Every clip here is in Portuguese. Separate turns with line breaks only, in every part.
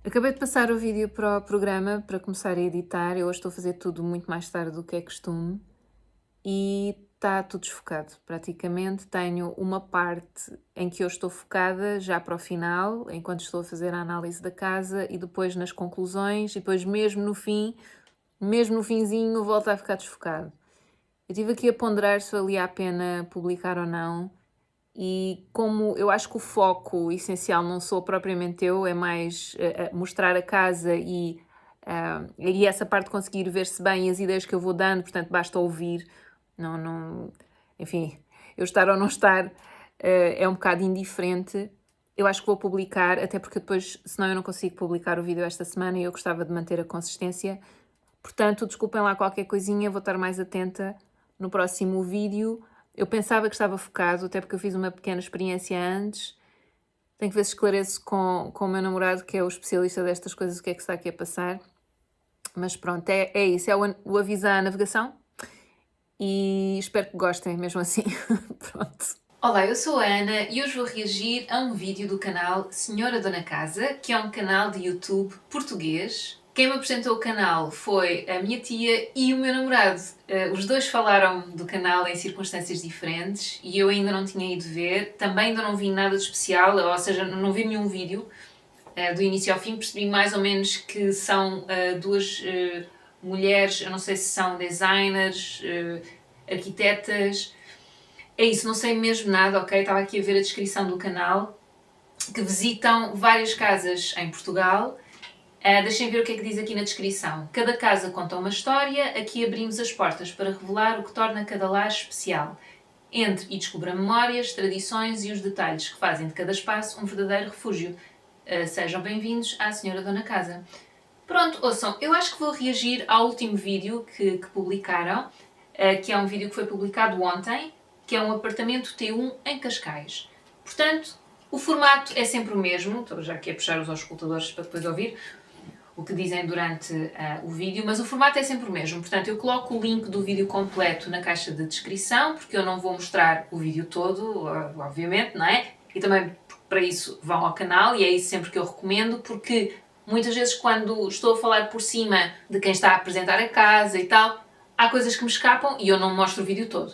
Acabei de passar o vídeo para o programa para começar a editar. Eu hoje estou a fazer tudo muito mais tarde do que é costume e está tudo desfocado. Praticamente tenho uma parte em que eu estou focada já para o final, enquanto estou a fazer a análise da casa e depois nas conclusões e depois mesmo no fim, mesmo no finzinho, volta a ficar desfocado. Eu estive aqui a ponderar se valia a pena publicar ou não. E como eu acho que o foco essencial não sou propriamente eu, é mais mostrar a casa e essa parte de conseguir ver-se bem as ideias que eu vou dando, portanto basta ouvir, enfim, eu estar ou não estar é um bocado indiferente. Eu acho que vou publicar, até porque depois, senão eu não consigo publicar o vídeo esta semana e eu gostava de manter a consistência. Portanto, desculpem lá qualquer coisinha, vou estar mais atenta no próximo vídeo. Eu pensava que estava focado, até porque eu fiz uma pequena experiência antes. Tenho que ver se esclareço com o meu namorado, que é o especialista destas coisas, o que é que está aqui a passar. Mas pronto, é isso, é o aviso à navegação. E espero que gostem, mesmo assim. Pronto. Olá, eu sou a Ana e hoje vou reagir a um vídeo do canal Senhora Dona Casa, que é um canal de YouTube português. Quem me apresentou o canal foi a minha tia e o meu namorado. Os dois falaram do canal em circunstâncias diferentes e eu ainda não tinha ido ver. Também ainda não vi nada de especial, ou seja, não vi nenhum vídeo. Do início ao fim percebi mais ou menos que são duas mulheres, eu não sei se são designers, arquitetas. É isso, não sei mesmo nada, ok? Estava aqui a ver a descrição do canal, que visitam várias casas em Portugal. Deixem ver o que é que diz aqui na descrição. Cada casa conta uma história, aqui abrimos as portas para revelar o que torna cada lar especial. Entre e descubra memórias, tradições e os detalhes que fazem de cada espaço um verdadeiro refúgio. Sejam bem-vindos à Senhora Dona Casa. Pronto, ouçam, eu acho que vou reagir ao último vídeo que publicaram, que é um vídeo que foi publicado ontem, que é um apartamento T1 em Cascais. Portanto, o formato é sempre o mesmo, estou já aqui a puxar os auscultadores para depois ouvir o que dizem durante o vídeo, mas o formato é sempre o mesmo. Portanto, eu coloco o link do vídeo completo na caixa de descrição, porque eu não vou mostrar o vídeo todo, obviamente, não é? E também para isso vão ao canal, e é isso sempre que eu recomendo, porque muitas vezes quando estou a falar por cima de quem está a apresentar a casa e tal, há coisas que me escapam e eu não mostro o vídeo todo.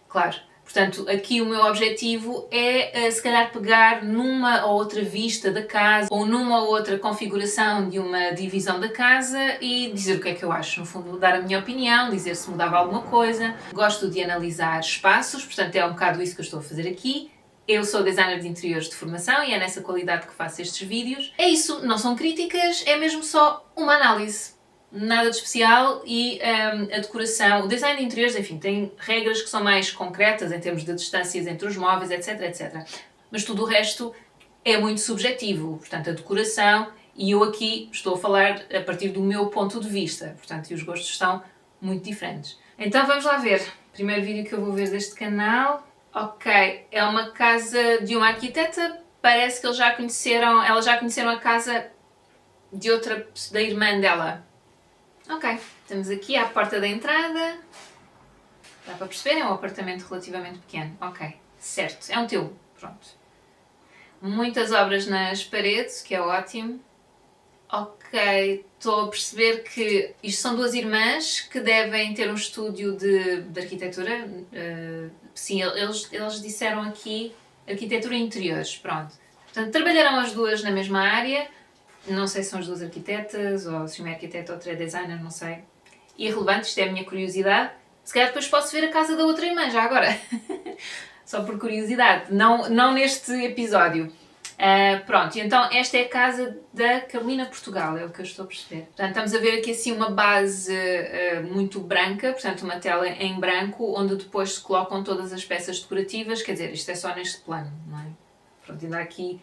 Claro. Portanto, aqui o meu objetivo é, se calhar, pegar numa ou outra vista da casa ou numa ou outra configuração de uma divisão da casa e dizer o que é que eu acho. No fundo, dar a minha opinião, dizer se mudava alguma coisa. Gosto de analisar espaços, portanto, é um bocado isso que eu estou a fazer aqui. Eu sou designer de interiores de formação e é nessa qualidade que faço estes vídeos. É isso, não são críticas, é mesmo só uma análise. Nada de especial e a decoração, o design de interiores, enfim, tem regras que são mais concretas em termos de distâncias entre os móveis, etc, etc. Mas tudo o resto é muito subjetivo, portanto, a decoração, e eu aqui estou a falar a partir do meu ponto de vista, portanto, e os gostos estão muito diferentes. Então vamos lá ver. Primeiro vídeo que eu vou ver deste canal. Ok, é uma casa de uma arquiteta, parece que elas já conheceram a casa de outra, da irmã dela. Ok, estamos aqui à porta da entrada. Dá para perceber? É um apartamento relativamente pequeno. Ok, certo. É um T1. Pronto. Muitas obras nas paredes, que é ótimo. Ok, estou a perceber que isto são duas irmãs que devem ter um estúdio de arquitetura. Sim, eles disseram aqui arquitetura e interiores. Pronto. Portanto, trabalharão as duas na mesma área. Não sei se são as duas arquitetas, ou se uma é arquiteta ou outra é designer, não sei. Irrelevante, isto é a minha curiosidade. Se calhar depois posso ver a casa da outra irmã, já agora. Só por curiosidade, não neste episódio. Pronto, então esta é a casa da Carolina Portugal, é o que eu estou a perceber. Portanto, estamos a ver aqui assim uma base muito branca, portanto uma tela em branco, onde depois se colocam todas as peças decorativas, quer dizer, isto é só neste plano, não é? Pronto, ainda há aqui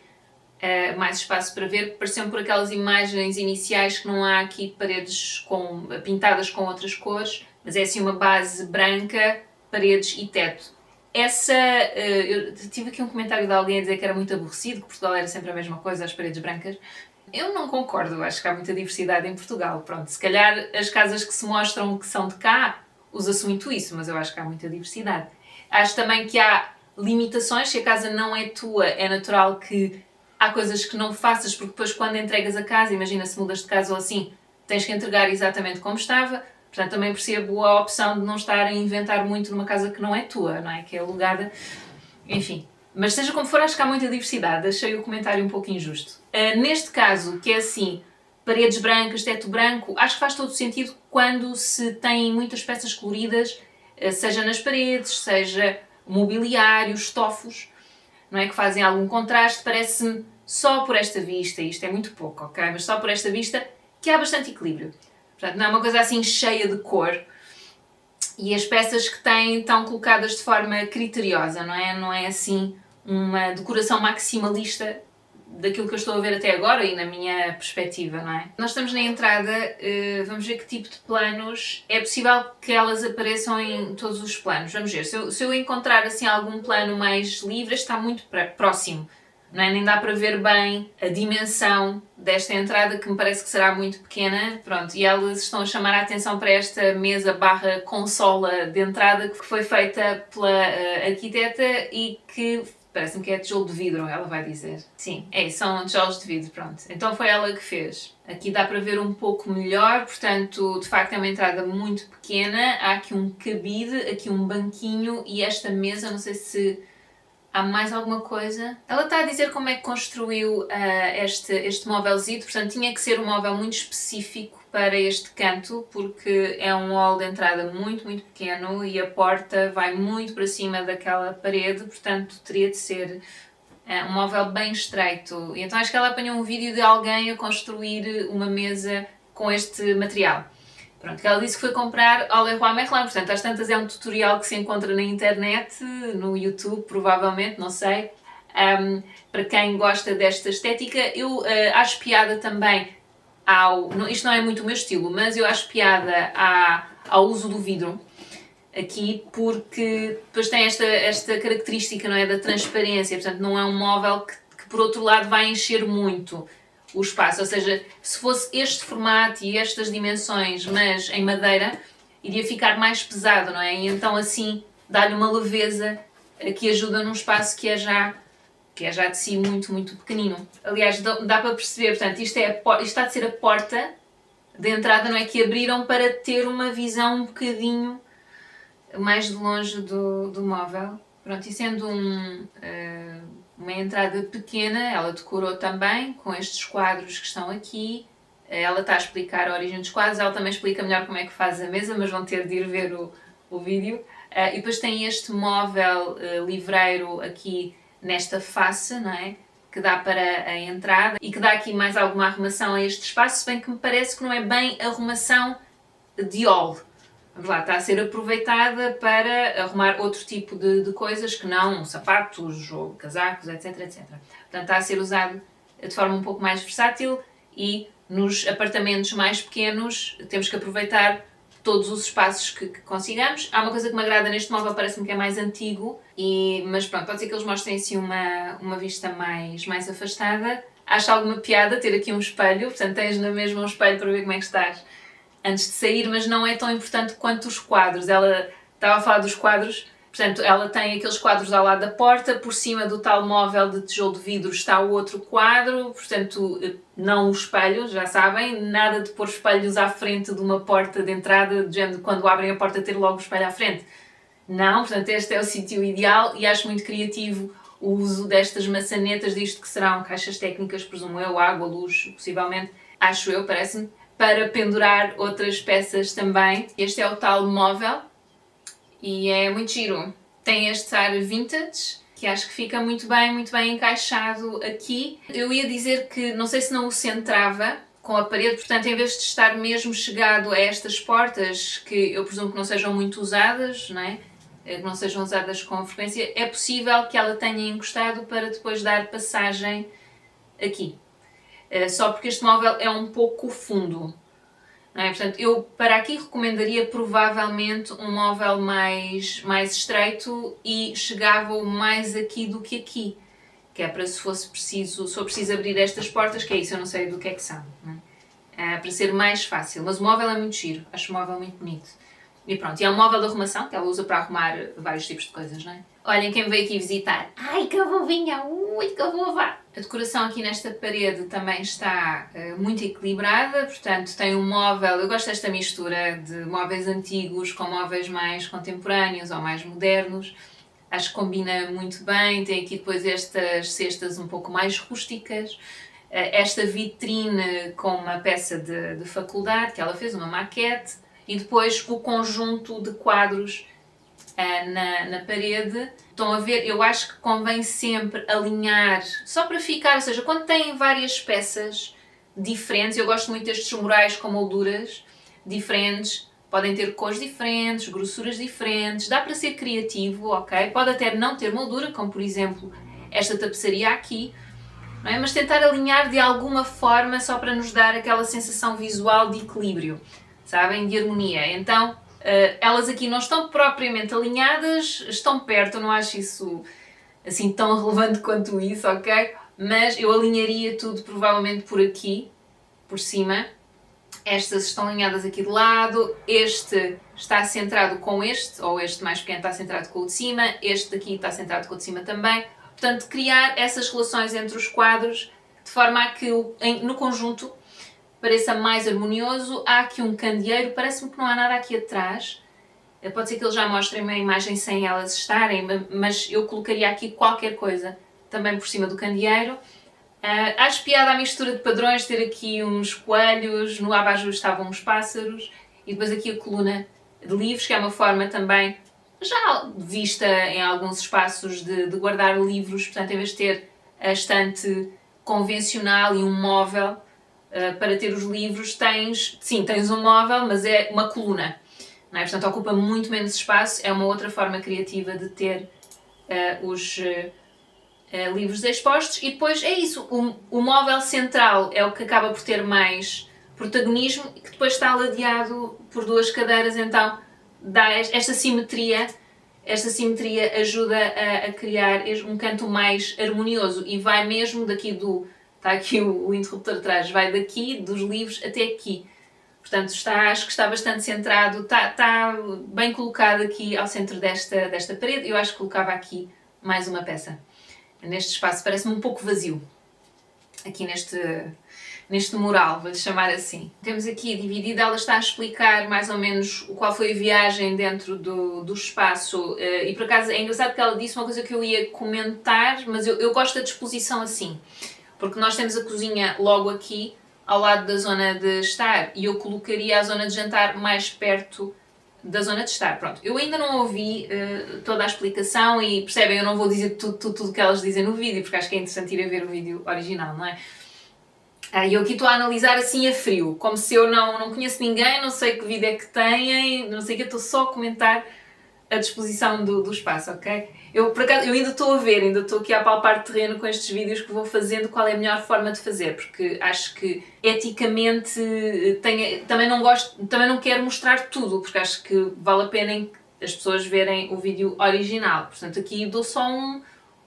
mais espaço para ver, pareceu por aquelas imagens iniciais que não há aqui paredes pintadas com outras cores, mas é assim uma base branca, paredes e teto. Eu tive aqui um comentário de alguém a dizer que era muito aborrecido, que Portugal era sempre a mesma coisa, as paredes brancas. Eu não concordo, acho que há muita diversidade em Portugal. Pronto, se calhar as casas que se mostram que são de cá, usa-se muito isso, mas eu acho que há muita diversidade. Acho também que há limitações, se a casa não é tua, é natural que há coisas que não faças, porque depois quando entregas a casa, imagina se mudas de casa ou assim, tens que entregar exatamente como estava. Portanto, também percebo a opção de não estar a inventar muito numa casa que não é tua, não é? Que é alugada. Enfim. Mas seja como for, acho que há muita diversidade. Achei o comentário um pouco injusto. Neste caso, que é assim, paredes brancas, teto branco, acho que faz todo o sentido quando se tem muitas peças coloridas, seja nas paredes, seja mobiliário, estofos, não é? Que fazem algum contraste. Parece-me só por esta vista, isto é muito pouco, ok? Mas só por esta vista, que há bastante equilíbrio. Portanto, não é uma coisa assim cheia de cor. E as peças que têm estão colocadas de forma criteriosa, não é? Não é assim uma decoração maximalista daquilo que eu estou a ver até agora e na minha perspectiva, não é? Nós estamos na entrada, vamos ver que tipo de planos. É possível que elas apareçam em todos os planos. Vamos ver, se eu encontrar assim algum plano mais livre, está muito próximo. Não é? Nem dá para ver bem a dimensão desta entrada, que me parece que será muito pequena. Pronto, e elas estão a chamar a atenção para esta mesa barra consola de entrada que foi feita pela arquiteta e que parece-me que é tijolo de vidro, ela vai dizer. Sim, são tijolos de vidro, pronto. Então foi ela que fez. Aqui dá para ver um pouco melhor, portanto, de facto é uma entrada muito pequena. Há aqui um cabide, aqui um banquinho e esta mesa, não sei se há mais alguma coisa? Ela está a dizer como é que construiu este móvelzito, portanto tinha que ser um móvel muito específico para este canto, porque é um hall de entrada muito, muito pequeno e a porta vai muito para cima daquela parede, portanto teria de ser um móvel bem estreito. E então acho que ela apanhou um vídeo de alguém a construir uma mesa com este material. Pronto, que ela disse que foi comprar ao Leroy Merlin, portanto às tantas é um tutorial que se encontra na internet, no YouTube provavelmente, não sei, para quem gosta desta estética. Eu acho piada também isto não é muito o meu estilo, mas eu acho piada ao uso do vidro aqui, porque depois tem esta característica, não é, da transparência, portanto não é um móvel que por outro lado vai encher muito o espaço, ou seja, se fosse este formato e estas dimensões, mas em madeira, iria ficar mais pesado, não é? E então assim dá-lhe uma leveza que ajuda num espaço que é já de si muito, muito pequenino. Aliás, dá para perceber, portanto, isto está a ser a porta de entrada, não é? Que abriram para ter uma visão um bocadinho mais de longe do móvel. Pronto, e sendo uma entrada pequena, ela decorou também com estes quadros que estão aqui. Ela está a explicar a origem dos quadros, ela também explica melhor como é que faz a mesa, mas vão ter de ir ver o vídeo. E depois tem este móvel livreiro aqui nesta face, não é? Que dá para a entrada e que dá aqui mais alguma arrumação a este espaço, se bem que me parece que não é bem arrumação de hall. Vamos lá, está a ser aproveitada para arrumar outro tipo de coisas que não sapatos ou casacos, etc, etc. Portanto, está a ser usado de forma um pouco mais versátil e nos apartamentos mais pequenos temos que aproveitar todos os espaços que consigamos. Há uma coisa que me agrada neste móvel, parece-me que é mais antigo, mas pronto, pode ser que eles mostrem assim uma vista mais afastada. Acho alguma piada ter aqui um espelho, portanto tens na mesma um espelho para ver como é que estás antes de sair, mas não é tão importante quanto os quadros. Ela estava a falar dos quadros, portanto ela tem aqueles quadros ao lado da porta, por cima do tal móvel de tijolo de vidro está o outro quadro, portanto não o espelho, já sabem, nada de pôr espelhos à frente de uma porta de entrada, de género, quando abrem a porta ter logo o espelho à frente. Não, portanto este é o sítio ideal e acho muito criativo o uso destas maçanetas, disto que serão caixas técnicas, presumo eu, água, luz, possivelmente, acho eu, parece-me, para pendurar outras peças também. Este é o tal móvel e é muito giro. Tem este ar vintage, que acho que fica muito bem encaixado aqui. Eu ia dizer que não sei se não o centrava com a parede, portanto em vez de estar mesmo chegado a estas portas, que eu presumo que não sejam muito usadas, não é? Que não sejam usadas com frequência, é possível que ela tenha encostado para depois dar passagem aqui. Só porque este móvel é um pouco fundo, não é? Portanto, eu para aqui recomendaria provavelmente um móvel mais estreito e chegava mais aqui do que aqui, que é para se for preciso abrir estas portas, que é isso, eu não sei do que é que são, não é? Para ser mais fácil, mas o móvel é muito giro, acho o móvel muito bonito. E pronto, e é um móvel de arrumação que ela usa para arrumar vários tipos de coisas, não é? Olhem quem veio aqui visitar. Ai, que vovinha! ui, que eu vou levar. A decoração aqui nesta parede também está muito equilibrada, portanto tem um móvel, eu gosto desta mistura de móveis antigos com móveis mais contemporâneos ou mais modernos. Acho que combina muito bem, tem aqui depois estas cestas um pouco mais rústicas, esta vitrine com uma peça de faculdade que ela fez, uma maquete, e depois o conjunto de quadros na parede. Estão a ver? Eu acho que convém sempre alinhar, só para ficar, ou seja, quando têm várias peças diferentes, eu gosto muito destes murais com molduras diferentes, podem ter cores diferentes, grossuras diferentes, dá para ser criativo, ok? Pode até não ter moldura, como por exemplo esta tapeçaria aqui, não é? Mas tentar alinhar de alguma forma só para nos dar aquela sensação visual de equilíbrio, sabem? De harmonia. Então, elas aqui não estão propriamente alinhadas, estão perto, eu não acho isso assim tão relevante quanto isso, ok? Mas eu alinharia tudo provavelmente por aqui, por cima. Estas estão alinhadas aqui de lado, este está centrado com este, ou este mais pequeno está centrado com o de cima, este daqui está centrado com o de cima também. Portanto, criar essas relações entre os quadros de forma a que no conjunto pareça mais harmonioso. Há aqui um candeeiro, parece-me que não há nada aqui atrás. Pode ser que eles já mostrem uma imagem sem elas estarem, mas eu colocaria aqui qualquer coisa também por cima do candeeiro. Acho piada a mistura de padrões, ter aqui uns coelhos, no abajur estavam uns pássaros e depois aqui a coluna de livros, que é uma forma também já vista em alguns espaços de guardar livros. Portanto, em vez de ter a estante convencional e um móvel para ter os livros, tens um móvel, mas é uma coluna, não é? Portanto, ocupa muito menos espaço, é uma outra forma criativa de ter os livros expostos. E depois é isso, o móvel central é o que acaba por ter mais protagonismo e que depois está ladeado por duas cadeiras, então dá esta simetria ajuda a criar um canto mais harmonioso e vai mesmo daqui está aqui o interruptor atrás, vai daqui dos livros até aqui. Portanto, acho que está bastante centrado, está bem colocado aqui ao centro desta parede. Eu acho que colocava aqui mais uma peça. Neste espaço parece-me um pouco vazio, aqui neste mural, vou-lhe chamar assim. Temos aqui dividida, ela está a explicar mais ou menos qual foi a viagem dentro do espaço, e por acaso é engraçado que ela disse uma coisa que eu ia comentar, mas eu gosto da disposição assim, porque nós temos a cozinha logo aqui, ao lado da zona de estar, e eu colocaria a zona de jantar mais perto da zona de estar. Pronto, eu ainda não ouvi toda a explicação e percebem, eu não vou dizer tudo que elas dizem no vídeo, porque acho que é interessante ir a ver o vídeo original, não é? E eu aqui estou a analisar assim a frio, como se eu não conheço ninguém, não sei que vídeo é que têm, não sei o que, estou só a comentar a disposição do espaço, ok? Por acaso, eu ainda estou a ver, ainda estou aqui a palpar terreno com estes vídeos que vou fazendo, qual é a melhor forma de fazer, porque acho que eticamente também não quero mostrar tudo, porque acho que vale a pena as pessoas verem o vídeo original. Portanto, aqui dou só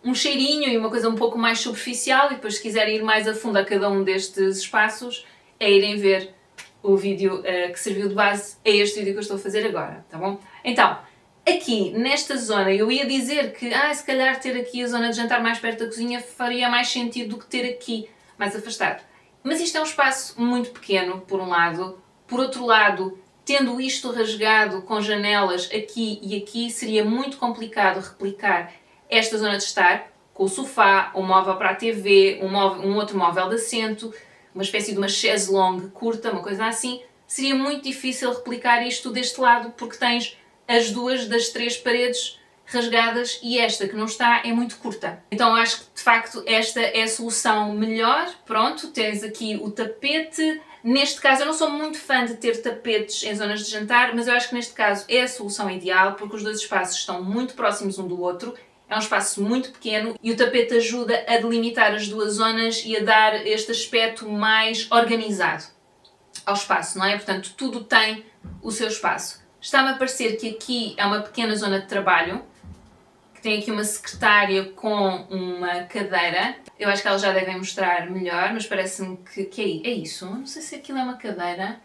um cheirinho e uma coisa um pouco mais superficial, e depois se quiserem ir mais a fundo a cada um destes espaços, é irem ver o vídeo que serviu de base a este vídeo que eu estou a fazer agora, tá bom? Então, aqui, nesta zona, eu ia dizer que se calhar ter aqui a zona de jantar mais perto da cozinha faria mais sentido do que ter aqui mais afastado. Mas isto é um espaço muito pequeno, por um lado. Por outro lado, tendo isto rasgado com janelas aqui e aqui, seria muito complicado replicar esta zona de estar, com o sofá, um móvel para a TV, um outro móvel de assento, uma espécie de uma chaise longue curta, uma coisa assim. Seria muito difícil replicar isto deste lado, porque tens as duas das três paredes rasgadas e esta que não está é muito curta. Então acho que de facto esta é a solução melhor. Pronto, tens aqui o tapete. Neste caso eu não sou muito fã de ter tapetes em zonas de jantar, mas eu acho que neste caso é a solução ideal, porque os dois espaços estão muito próximos um do outro. É um espaço muito pequeno e o tapete ajuda a delimitar as duas zonas e a dar este aspecto mais organizado ao espaço, não é? Portanto, tudo tem o seu espaço. Está-me a parecer que aqui é uma pequena zona de trabalho, que tem aqui uma secretária com uma cadeira. Eu acho que elas já devem mostrar melhor, mas parece-me que é isso. Não sei se aquilo é uma cadeira.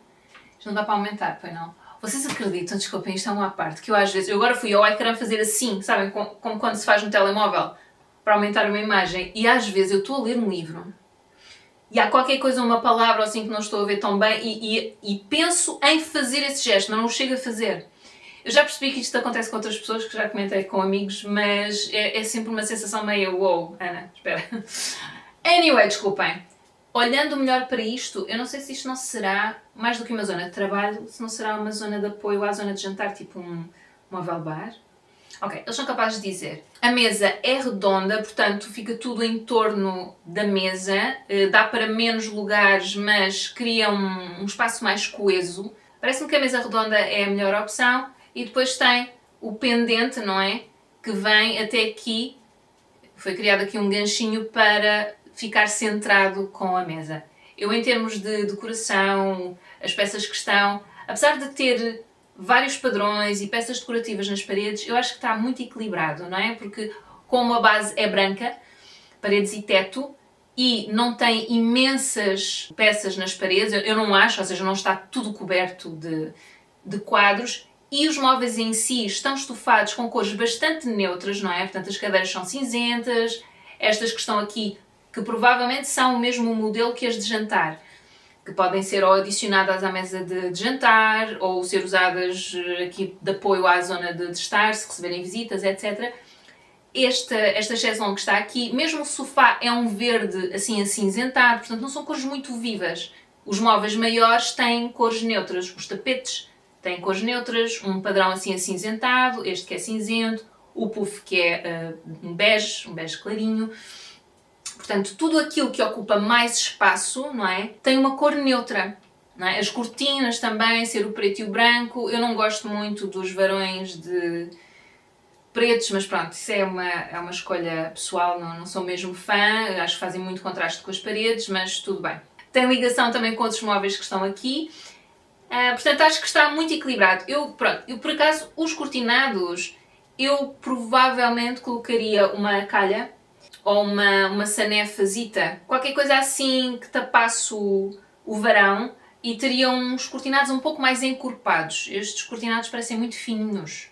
Isto não dá para aumentar, pois não? Vocês acreditam, desculpem, isto é uma parte, que eu às vezes... Eu agora fui ao ecrã fazer assim, sabem? Como quando se faz no telemóvel, para aumentar uma imagem. E às vezes eu estou a ler um livro e há qualquer coisa, uma palavra assim que não estou a ver tão bem e penso em fazer esse gesto, mas não o chego a fazer. Eu já percebi que isto acontece com outras pessoas, que já comentei com amigos, mas é sempre uma sensação meio wow, Ana, espera. Anyway, desculpem. Olhando melhor para isto, eu não sei se isto não será, mais do que uma zona de trabalho, se não será uma zona de apoio à zona de jantar, tipo um móvel bar. Ok, eles são capazes de dizer. A mesa é redonda, portanto fica tudo em torno da mesa, dá para menos lugares, mas cria um espaço mais coeso. Parece-me que a mesa redonda é a melhor opção. E depois tem o pendente, não é? Que vem até aqui. Foi criado aqui um ganchinho para ficar centrado com a mesa. Eu, em termos de decoração, as peças que estão, apesar de ter vários padrões e peças decorativas nas paredes, eu acho que está muito equilibrado, não é? Porque como a base é branca, paredes e teto, e não tem imensas peças nas paredes, eu não acho, ou seja, não está tudo coberto de quadros, e os móveis em si estão estofados com cores bastante neutras, não é? Portanto, as cadeiras são cinzentas, estas que estão aqui, que provavelmente são o mesmo modelo que as de jantar, que podem ser ou adicionadas à mesa de jantar, ou ser usadas aqui de apoio à zona de estar, se receberem visitas, etc. Esta chaise-longue que está aqui, mesmo o sofá é um verde assim acinzentado, portanto não são cores muito vivas. Os móveis maiores têm cores neutras, os tapetes têm cores neutras, um padrão assim acinzentado, este que é cinzento, o puff que é um bege clarinho. Portanto, tudo aquilo que ocupa mais espaço, não é, tem uma cor neutra. Não é? As cortinas também, ser o preto e o branco. Eu não gosto muito dos varões de pretos, mas pronto, isso é uma escolha pessoal, não sou mesmo fã, acho que fazem muito contraste com as paredes, mas tudo bem. Tem ligação também com outros móveis que estão aqui. Portanto, acho que está muito equilibrado. Eu, por acaso, os cortinados, eu provavelmente colocaria uma calha ou uma sanefazita, qualquer coisa assim que tapasse o varão e teria uns cortinados um pouco mais encorpados. Estes cortinados parecem muito fininhos,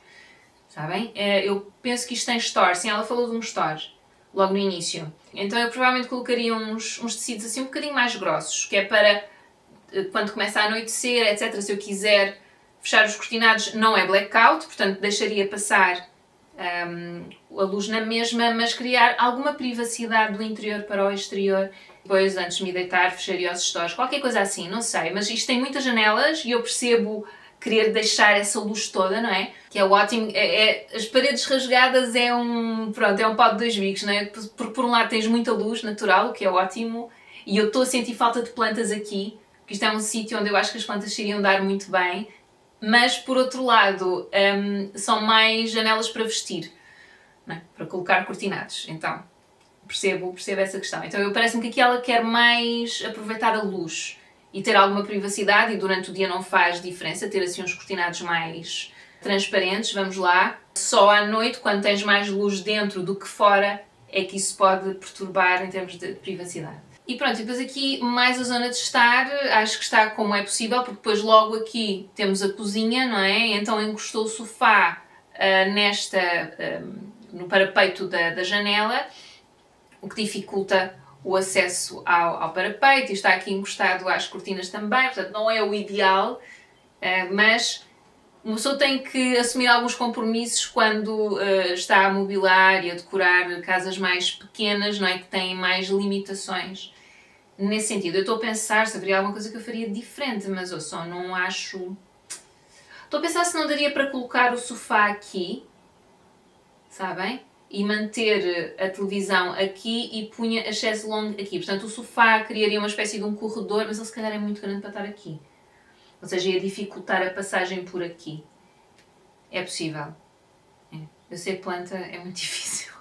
sabem? Eu penso que isto tem store, sim, ela falou de um store logo no início. Então eu provavelmente colocaria uns tecidos assim um bocadinho mais grossos, que é para quando começa a anoitecer, etc. Se eu quiser fechar os cortinados, não é blackout, portanto deixaria passar a luz na mesma, mas criar alguma privacidade do interior para o exterior. Depois, antes de me deitar, fecharia os stores, qualquer coisa assim, não sei. Mas isto tem muitas janelas e eu percebo querer deixar essa luz toda, não é? Que é ótimo. As paredes rasgadas é um pau de dois bicos, não é? Por um lado tens muita luz natural, o que é ótimo, e eu estou a sentir falta de plantas aqui, porque isto é um sítio onde eu acho que as plantas se iriam dar muito bem. Mas, por outro lado, são mais janelas para vestir, não é? Para colocar cortinados. Então, percebo essa questão. Então, parece-me que aqui ela quer mais aproveitar a luz e ter alguma privacidade, e durante o dia não faz diferença ter assim uns cortinados mais transparentes. Vamos lá. Só à noite, quando tens mais luz dentro do que fora, é que isso pode perturbar em termos de privacidade. E pronto, e depois aqui mais a zona de estar, acho que está como é possível, porque depois logo aqui temos a cozinha, não é? Então encostou o sofá no parapeito da janela, o que dificulta o acesso ao parapeito, e está aqui encostado às cortinas também, portanto não é o ideal, mas uma pessoa tem que assumir alguns compromissos quando está a mobilar e a decorar casas mais pequenas, não é? Que têm mais limitações. Nesse sentido, eu estou a pensar se haveria alguma coisa que eu faria diferente, mas eu só não acho... Estou a pensar se não daria para colocar o sofá aqui, sabem? E manter a televisão aqui e punha a chaise-longue aqui. Portanto, o sofá criaria uma espécie de um corredor, mas ele se calhar é muito grande para estar aqui. Ou seja, ia dificultar a passagem por aqui. É possível. Eu sei que planta é muito difícil.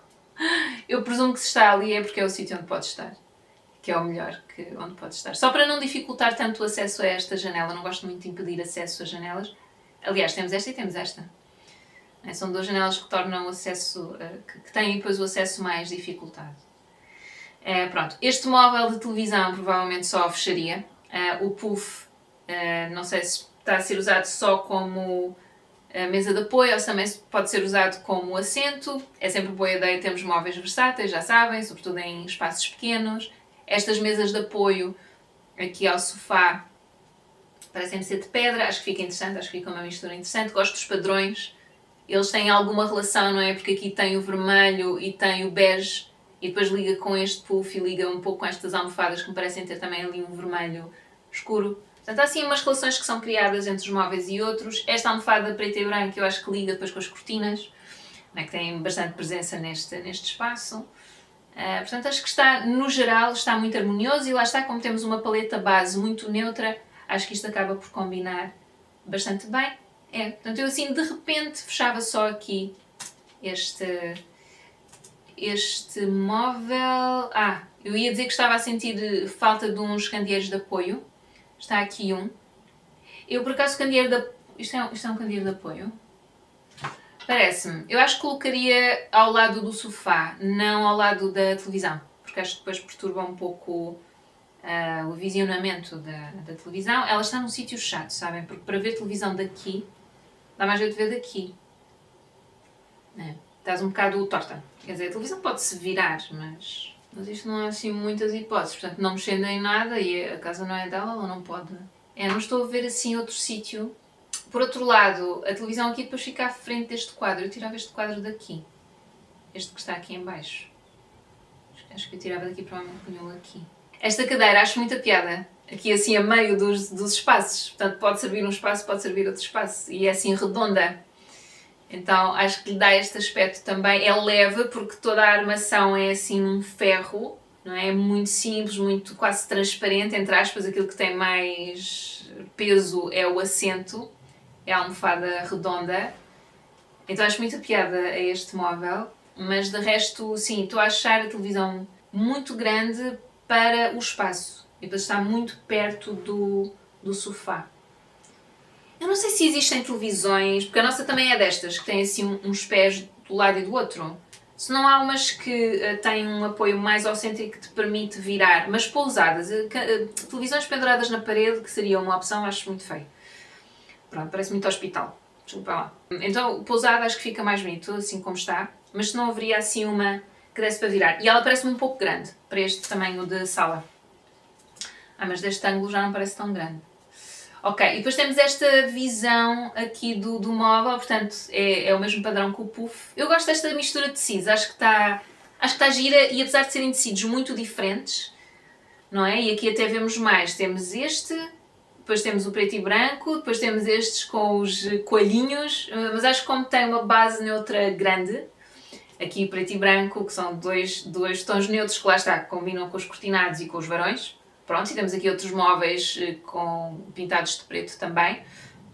Eu presumo que se está ali é porque é o sítio onde pode estar. Que é o melhor onde pode estar. Só para não dificultar tanto o acesso a esta janela. Não gosto muito de impedir acesso a janelas. Aliás, temos esta e temos esta. São duas janelas que tornam o acesso... que têm depois o acesso mais dificultado. Pronto. Este móvel de televisão provavelmente só fecharia. O puff, não sei se está a ser usado só como a mesa de apoio, ou também pode ser usado como assento. É sempre boa ideia termos móveis versáteis, já sabem, sobretudo em espaços pequenos. Estas mesas de apoio aqui ao sofá parecem ser de pedra, acho que fica interessante, acho que fica uma mistura interessante. Gosto dos padrões, eles têm alguma relação, não é? Porque aqui tem o vermelho e tem o bege, e depois liga com este puff e liga um pouco com estas almofadas que me parecem ter também ali um vermelho escuro. Portanto, há assim umas relações que são criadas entre os móveis e outros. Esta almofada preta e branca eu acho que liga depois com as cortinas, não é? Que tem bastante presença neste espaço. Portanto, acho que está, no geral, está muito harmonioso e lá está, como temos uma paleta base muito neutra, acho que isto acaba por combinar bastante bem. Portanto, eu assim de repente fechava só aqui este móvel. Eu ia dizer que estava a sentir falta de uns candeeiros de apoio. Está aqui um. Eu por acaso candeeiro de... Isto é um candeeiro de apoio? Parece-me. Eu acho que colocaria ao lado do sofá, não ao lado da televisão, porque acho que depois perturba um pouco o visionamento da televisão. Ela está num sítio chato, sabem? Porque para ver televisão daqui, dá mais jeito de ver daqui. Estás um bocado torta. Quer dizer, a televisão pode-se virar, mas isto não há assim muitas hipóteses. Portanto, não mexendo em nada e a casa não é dela, ela não pode. Não estou a ver assim outro sítio. Por outro lado, a televisão aqui depois fica à frente deste quadro. Eu tirava este quadro daqui. Este que está aqui em baixo. Acho que eu tirava daqui, provavelmente punha-o aqui. Esta cadeira acho muita piada. Aqui assim a meio dos espaços. Portanto, pode servir um espaço, pode servir outro espaço. E é assim redonda. Então acho que lhe dá este aspecto também. É leve porque toda a armação é assim um ferro. Não é? É muito simples, muito quase transparente. Entre aspas, aquilo que tem mais peso é o assento. É a almofada redonda. Então acho muita piada a este móvel. Mas de resto, sim, estou a achar a televisão muito grande para o espaço. E depois está muito perto do sofá. Eu não sei se existem televisões, porque a nossa também é destas, que tem assim uns pés do lado e do outro. Se não há umas que têm um apoio mais ao centro e que te permite virar, mas pousadas. Televisões penduradas na parede, que seria uma opção, acho muito feio. Pronto, parece muito hospital. Desculpa lá. Então, pousada acho que fica mais bonito, assim como está. Mas se não haveria assim uma que desse para virar. E ela parece-me um pouco grande, para este tamanho de sala. Mas deste ângulo já não parece tão grande. Ok, e depois temos esta visão aqui do móvel, portanto é o mesmo padrão que o puff. Eu gosto desta mistura de tecidos, acho que está gira e apesar de serem tecidos muito diferentes, não é? E aqui até vemos mais, temos este, depois temos o preto e branco, depois temos estes com os coelhinhos, mas acho que como tem uma base neutra grande, aqui preto e branco, que são dois tons neutros que lá está, que combinam com os cortinados e com os varões. Pronto, e temos aqui outros móveis pintados de preto também.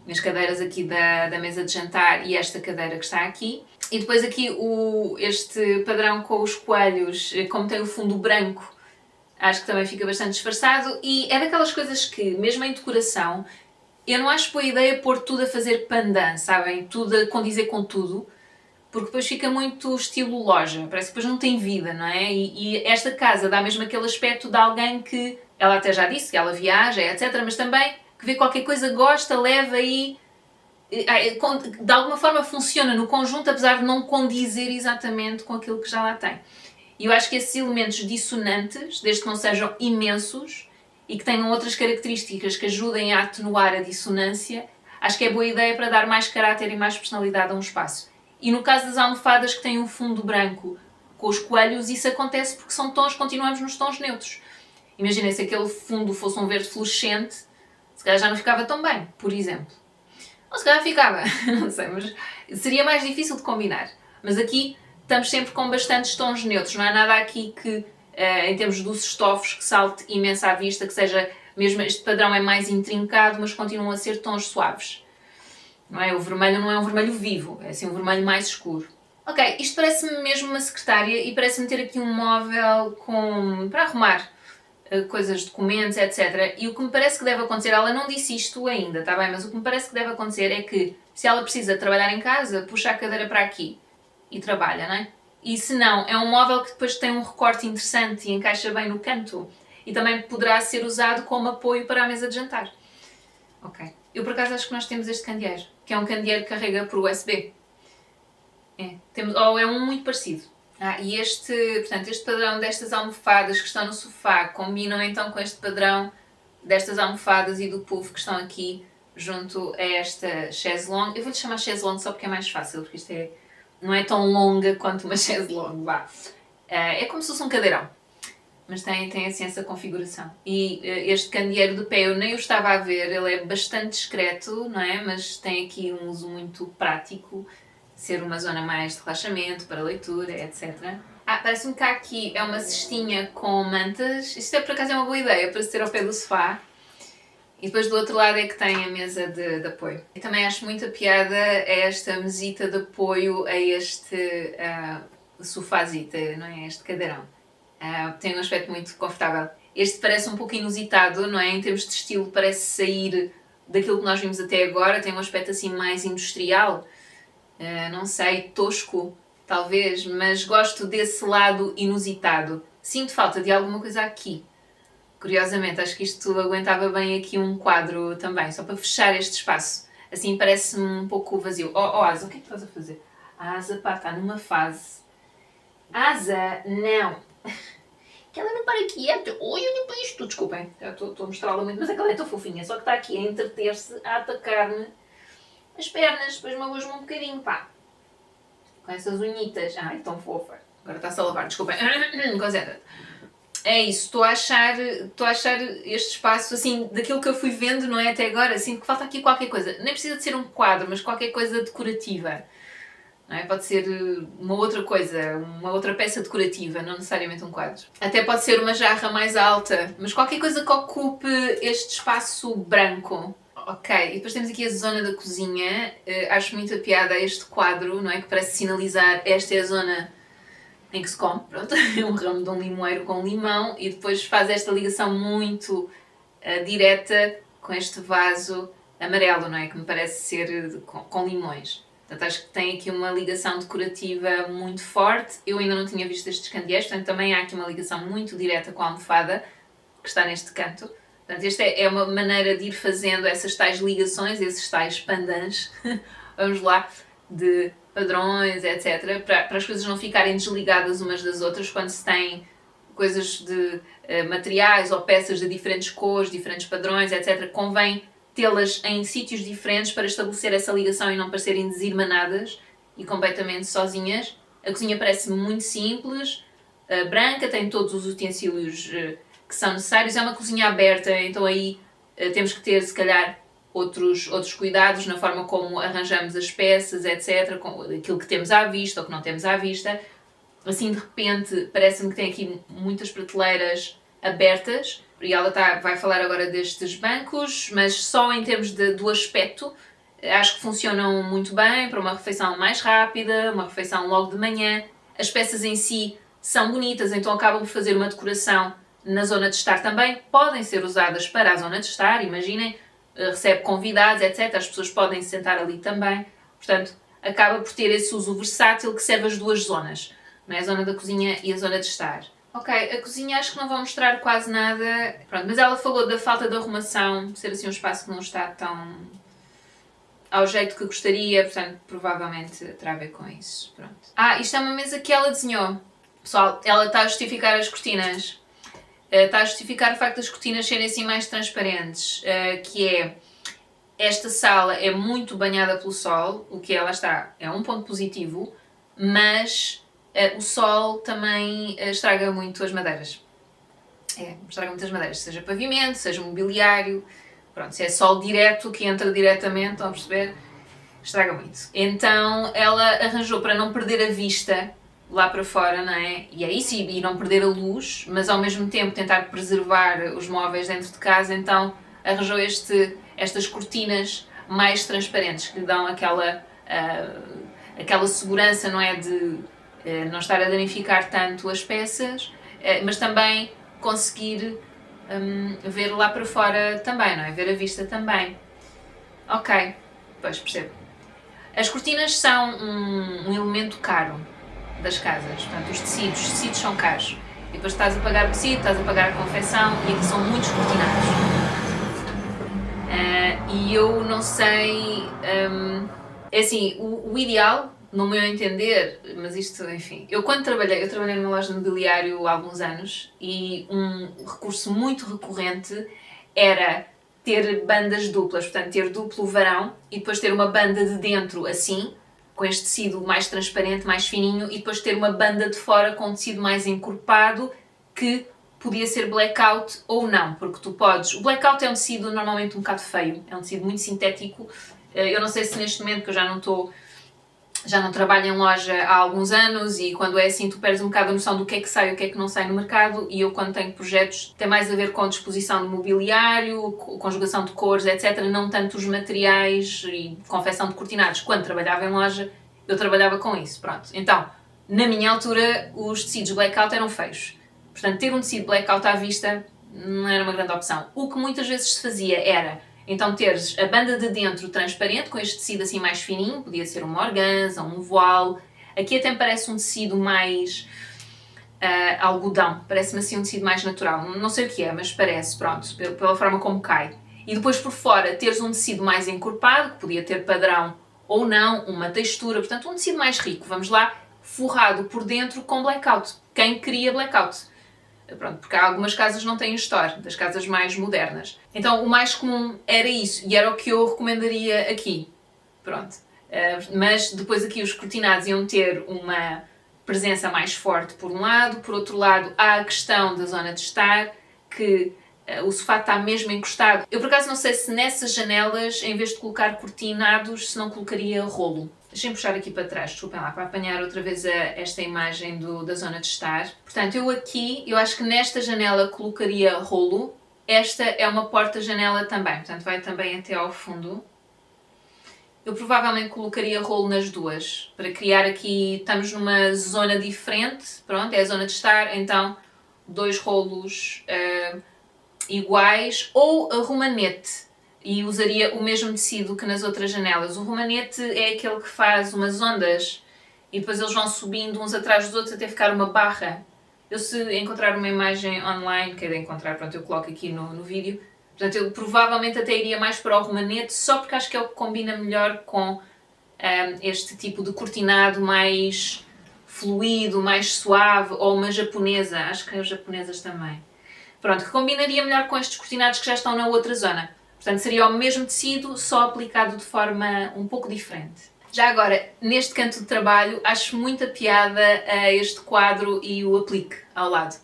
As cadeiras aqui da mesa de jantar e esta cadeira que está aqui. E depois aqui este padrão com os coelhos, como tem o fundo branco, acho que também fica bastante disfarçado. E é daquelas coisas que, mesmo em decoração, eu não acho boa ideia pôr tudo a fazer pandan, sabem? Tudo a condizer com tudo. Porque depois fica muito estilo loja, parece que depois não tem vida, não é? E esta casa dá mesmo aquele aspecto de alguém que, ela até já disse que ela viaja, etc, mas também que vê qualquer coisa, gosta, leva e de alguma forma funciona no conjunto, apesar de não condizer exatamente com aquilo que já lá tem. E eu acho que esses elementos dissonantes, desde que não sejam imensos e que tenham outras características que ajudem a atenuar a dissonância, acho que é boa ideia para dar mais caráter e mais personalidade a um espaço. E no caso das almofadas que têm um fundo branco com os coelhos, isso acontece porque são tons, continuamos nos tons neutros. Imaginem se aquele fundo fosse um verde fluorescente, se calhar já não ficava tão bem, por exemplo. Ou se calhar ficava, não sei, mas seria mais difícil de combinar. Mas aqui estamos sempre com bastantes tons neutros, não há nada aqui que, em termos dos estofos, que salte imenso à vista, que seja, mesmo este padrão é mais intrincado, mas continuam a ser tons suaves. Não é? O vermelho não é um vermelho vivo, é assim um vermelho mais escuro. Ok, isto parece-me mesmo uma secretária e parece-me ter aqui um móvel para arrumar coisas, documentos, etc. E o que me parece que deve acontecer, ela não disse isto ainda, está bem? Mas o que me parece que deve acontecer é que, se ela precisa trabalhar em casa, puxa a cadeira para aqui e trabalha, não é? E se não, é um móvel que depois tem um recorte interessante e encaixa bem no canto. E também poderá ser usado como apoio para a mesa de jantar. Ok. Eu por acaso acho que nós temos este candeeiro, que é um candeeiro que carrega por USB. Ou é um muito parecido. E portanto, este padrão destas almofadas que estão no sofá combinam então com este padrão destas almofadas e do puff que estão aqui junto a esta chaise longue. Eu vou-lhe chamar chaise longue só porque é mais fácil, porque isto não é tão longa quanto uma chaise longue, vá. É como se fosse um cadeirão, mas tem assim essa configuração. E este candeeiro de pé eu nem o estava a ver, ele é bastante discreto, não é? Mas tem aqui um uso muito prático, ser uma zona mais de relaxamento, para leitura, etc. Parece-me que aqui é uma cestinha com mantas. Isto por acaso é uma boa ideia para se ter ao pé do sofá. E depois do outro lado é que tem a mesa de apoio. E também acho muita piada esta mesita de apoio a este sofazita, não é? Este cadeirão. Tem um aspecto muito confortável. Este parece um pouco inusitado, não é? Em termos de estilo, parece sair daquilo que nós vimos até agora. Tem um aspecto assim mais industrial. Não sei, tosco, talvez, mas gosto desse lado inusitado. Sinto falta de alguma coisa aqui. Curiosamente, acho que isto aguentava bem aqui um quadro também, só para fechar este espaço. Assim parece-me um pouco vazio. Asa, o que é que estás a fazer? A Asa, está numa fase. Asa, não. Que ela não para quieta. Oi, olha para isto. Desculpem, estou a mostrá-la muito, mas aquela é tão fofinha, só que está aqui a entreter-se, a atacar-me as pernas, depois magoas-me um bocadinho, pá. Com essas unhitas. Ai, tão fofa. Agora está-se a lavar, desculpem. Concentra-te. É isso, estou a achar este espaço, assim, daquilo que eu fui vendo, não é, até agora, assim, que falta aqui qualquer coisa. Nem precisa de ser um quadro, mas qualquer coisa decorativa. Não é? Pode ser uma outra coisa, uma outra peça decorativa, não necessariamente um quadro. Até pode ser uma jarra mais alta, mas qualquer coisa que ocupe este espaço branco. Ok, e depois temos aqui a zona da cozinha. Acho muito a piada este quadro, não é? Que parece sinalizar esta é a zona em que se come, pronto, um ramo de um limoeiro com limão e depois faz esta ligação muito direta com este vaso amarelo, não é? Que me parece ser com limões. Portanto, acho que tem aqui uma ligação decorativa muito forte. Eu ainda não tinha visto estes candeeiros, portanto também há aqui uma ligação muito direta com a almofada que está neste canto. Portanto, esta é uma maneira de ir fazendo essas tais ligações, esses tais pandãs, vamos lá, de padrões, etc., para as coisas não ficarem desligadas umas das outras quando se tem coisas de materiais ou peças de diferentes cores, diferentes padrões, etc., convém tê-las em sítios diferentes para estabelecer essa ligação e não parecerem desirmanadas e completamente sozinhas. A cozinha parece muito simples, branca, tem todos os utensílios que são necessários. É uma cozinha aberta, então aí temos que ter, se calhar, outros cuidados na forma como arranjamos as peças, etc., com aquilo que temos à vista ou que não temos à vista. Assim, de repente, parece-me que tem aqui muitas prateleiras abertas, e ela vai falar agora destes bancos, mas só em termos do aspecto, acho que funcionam muito bem para uma refeição mais rápida, uma refeição logo de manhã. As peças em si são bonitas, então acabam por fazer uma decoração na zona de estar também. Podem ser usadas para a zona de estar, imaginem, recebe convidados, etc. As pessoas podem se sentar ali também. Portanto, acaba por ter esse uso versátil que serve as duas zonas, não é? A zona da cozinha e a zona de estar. Ok, a cozinha acho que não vou mostrar quase nada. Pronto, mas ela falou da falta de arrumação, ser assim um espaço que não está tão ao jeito que gostaria, portanto, provavelmente terá a ver com isso. Pronto. Isto é uma mesa que ela desenhou. Pessoal, ela está a justificar as cortinas. Está a justificar o facto das cortinas serem assim mais transparentes, que é, esta sala é muito banhada pelo sol, o que ela está, é um ponto positivo, mas o sol também estraga muito as madeiras. Estraga muito as madeiras, seja pavimento, seja mobiliário, pronto, se é sol direto, que entra diretamente, estão a perceber? Estraga muito. Então ela arranjou para não perder a vista lá para fora, não é? E é isso, e não perder a luz, mas ao mesmo tempo tentar preservar os móveis dentro de casa, então arranjou estas cortinas mais transparentes, que lhe dão aquela segurança, não é? De não estar a danificar tanto as peças, mas também conseguir ver lá para fora também, não é? Ver a vista também. Ok, pois percebo. As cortinas são um elemento caro das casas, portanto os tecidos são caros. E depois estás a pagar o tecido, estás a pagar a confecção e aqui são muitos cortinados. e eu não sei, é assim, o ideal, no meu entender, mas isto, enfim, eu trabalhei numa loja de mobiliário há alguns anos e um recurso muito recorrente era ter bandas duplas, portanto ter duplo varão e depois ter uma banda de dentro assim, com este tecido mais transparente, mais fininho, e depois ter uma banda de fora com um tecido mais encorpado, que podia ser blackout ou não, porque tu podes... O blackout é um tecido normalmente um bocado feio, é um tecido muito sintético. Eu não sei se neste momento, que eu já não trabalho em loja há alguns anos, e quando é assim tu perdes um bocado a noção do que é que sai e o que é que não sai no mercado, e eu quando tenho projetos tem mais a ver com disposição de mobiliário, conjugação de cores, etc, não tanto os materiais e confecção de cortinados. Quando trabalhava em loja eu trabalhava com isso, pronto. Então, na minha altura os tecidos blackout eram feios, portanto ter um tecido blackout à vista não era uma grande opção. O que muitas vezes se fazia era então teres a banda de dentro transparente, com este tecido assim mais fininho, podia ser uma organza, um voile. Aqui até me parece um tecido mais algodão, parece-me assim um tecido mais natural. Não sei o que é, mas parece, pronto, pela forma como cai. E depois por fora teres um tecido mais encorpado, que podia ter padrão ou não, uma textura, portanto um tecido mais rico, vamos lá, forrado por dentro com blackout. Quem queria blackout? Pronto, porque há algumas casas que não têm store, das casas mais modernas. Então o mais comum era isso, e era o que eu recomendaria aqui. Pronto. Mas depois aqui os cortinados iam ter uma presença mais forte por um lado, por outro lado há a questão da zona de estar, que o sofá está mesmo encostado. Eu por acaso não sei se nessas janelas, em vez de colocar cortinados, se não colocaria rolo. Deixem-me puxar aqui para trás, desculpem lá, para apanhar outra vez esta imagem da zona de estar. Portanto, eu acho que nesta janela colocaria rolo. Esta é uma porta-janela também, portanto vai também até ao fundo. Eu provavelmente colocaria rolo nas duas, para criar aqui, estamos numa zona diferente, pronto, é a zona de estar, então 2 rolos iguais, ou a romanete. E usaria o mesmo tecido que nas outras janelas. O romanete é aquele que faz umas ondas e depois eles vão subindo uns atrás dos outros até ficar uma barra. Eu, se encontrar uma imagem online, quero encontrar, pronto, eu coloco aqui no vídeo. Portanto, eu provavelmente até iria mais para o romanete, só porque acho que é o que combina melhor com este tipo de cortinado mais fluido, mais suave, ou uma japonesa, acho que as japonesas também. Pronto, que combinaria melhor com estes cortinados que já estão na outra zona. Portanto, seria o mesmo tecido, só aplicado de forma um pouco diferente. Já agora, neste canto de trabalho, acho muita piada a este quadro e o aplique ao lado.